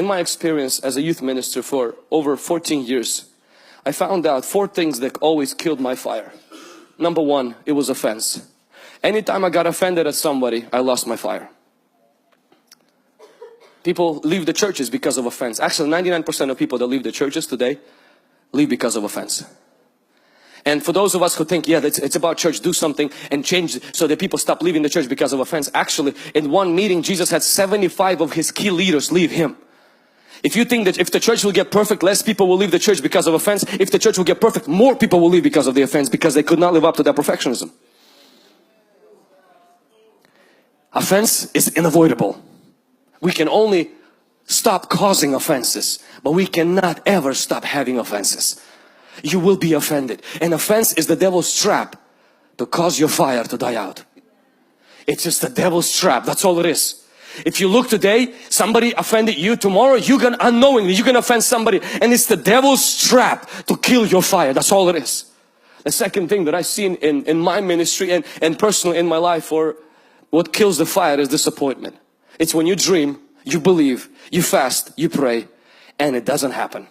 In my experience as a youth minister for over 14 years, I found out 4 things that always killed my fire. Number 1, it was offense. Anytime I got offended at somebody, I lost my fire. People leave the churches because of offense. Actually, 99% of people that leave the churches today leave because of offense. And for those of us who think, yeah, it's about church, do something and change so that people stop leaving the church because of offense. Actually, in one meeting, Jesus had 75 of his key leaders leave him. If you think that if the church will get perfect, less people will leave the church because of offense. If the church will get perfect, more people will leave because of the offense, because they could not live up to their perfectionism. Offense is unavoidable. We can only stop causing offenses, but we cannot ever stop having offenses. You will be offended. And offense is the devil's trap to cause your fire to die out. It's just the devil's trap. That's all it is. If you look today, somebody offended you, tomorrow unknowingly you're gonna offend somebody, and it's the devil's trap to kill your fire. That's all it is. The second thing that I've seen in my ministry and personally in my life, or what kills the fire, is disappointment. It's when you dream, you believe, you fast, you pray, and it doesn't happen.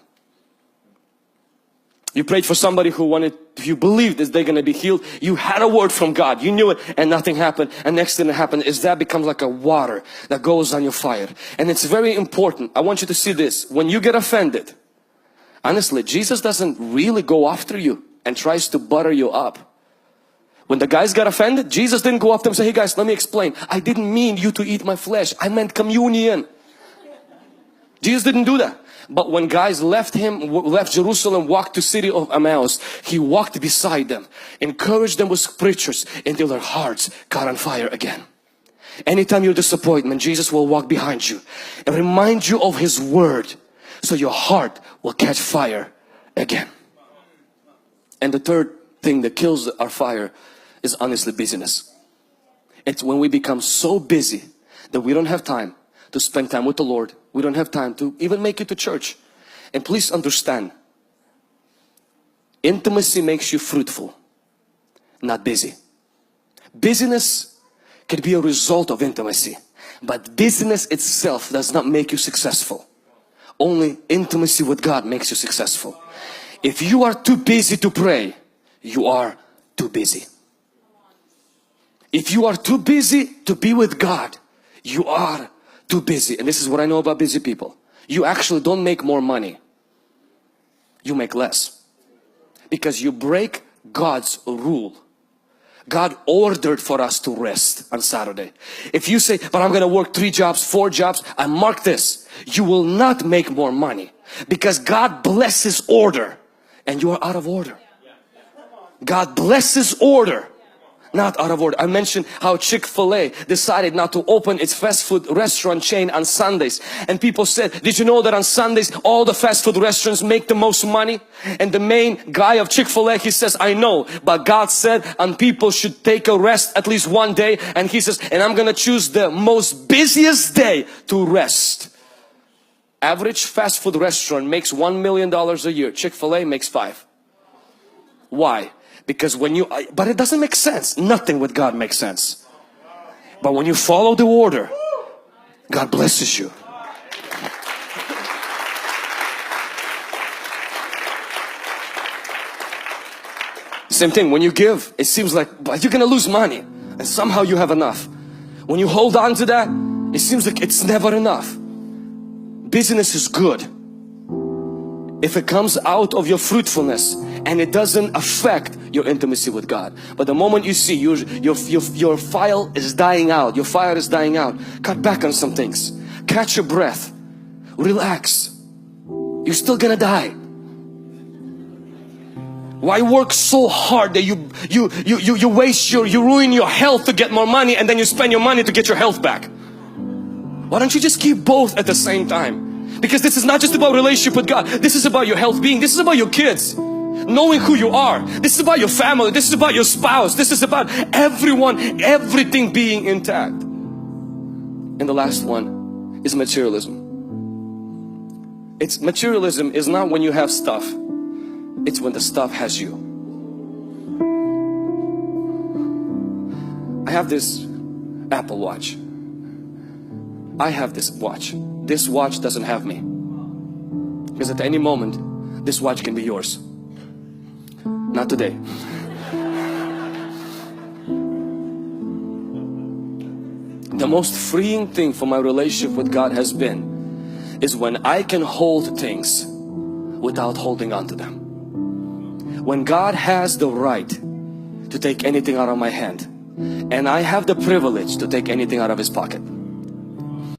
You prayed for somebody you believed that they're going to be healed. You had a word from God. You knew it and nothing happened. And next thing that happened is that becomes like a water that goes on your fire. And it's very important. I want you to see this. When you get offended, honestly, Jesus doesn't really go after you and tries to butter you up. When the guys got offended, Jesus didn't go up to them and say, hey guys, let me explain. I didn't mean you to eat my flesh. I meant communion. Jesus didn't do that. But when guys left Jerusalem, walked to city of Emmaus, He walked beside them, encouraged them with scriptures until their hearts caught on fire again. Anytime you're disappointed, Jesus will walk behind you and remind you of His word, so your heart will catch fire again. And the third thing that kills our fire is honestly busyness. It's when we become so busy that we don't have time to spend time with the Lord. We don't have time to even make it to church. And please understand, intimacy makes you fruitful, not busy. Busyness can be a result of intimacy, but busyness itself does not make you successful. Only intimacy with God makes you successful. If you are too busy to pray, you are too busy. If you are too busy to be with God, you are too busy. And this is what I know about busy people. You actually don't make more money. You make less. Because you break God's rule. God ordered for us to rest on Saturday. If you say, but I'm going to work 3 jobs, 4 jobs, I mark this. You will not make more money. Because God blesses order and you are out of order. God blesses order, not out of order. I mentioned how Chick-fil-A decided not to open its fast food restaurant chain on Sundays. And people said, did you know that on Sundays all the fast food restaurants make the most money? And the main guy of Chick-fil-A, he says, I know, but God said and people should take a rest at least one day. And he says, and I'm gonna choose the most busiest day to rest. Average fast food restaurant makes $1 million a year. Chick-fil-A makes 5. Why? Because but it doesn't make sense. Nothing with God makes sense. But when you follow the order, God blesses you. Same thing, when you give, it seems like but you're gonna lose money and somehow you have enough. When you hold on to that, it seems like it's never enough. Business is good if it comes out of your fruitfulness and it doesn't affect your intimacy with God. But the moment you see your fire is dying out, your fire is dying out, cut back on some things. Catch your breath. Relax. You're still gonna die. Why work so hard that you waste you ruin your health to get more money, and then you spend your money to get your health back? Why don't you just keep both at the same time? Because this is not just about relationship with God. This is about your health being. This is about your kids. Knowing who you are. This is about your family. This is about your spouse. This is about everyone, everything being intact. And the last one is materialism. Materialism is not when you have stuff. It's when the stuff has you. I have this Apple Watch. I have this watch. this watch doesn't have me. Because at any moment, this watch can be yours. Not today. The most freeing thing for my relationship with God has been is when I can hold things without holding on to them. When God has the right to take anything out of my hand, and I have the privilege to take anything out of His pocket.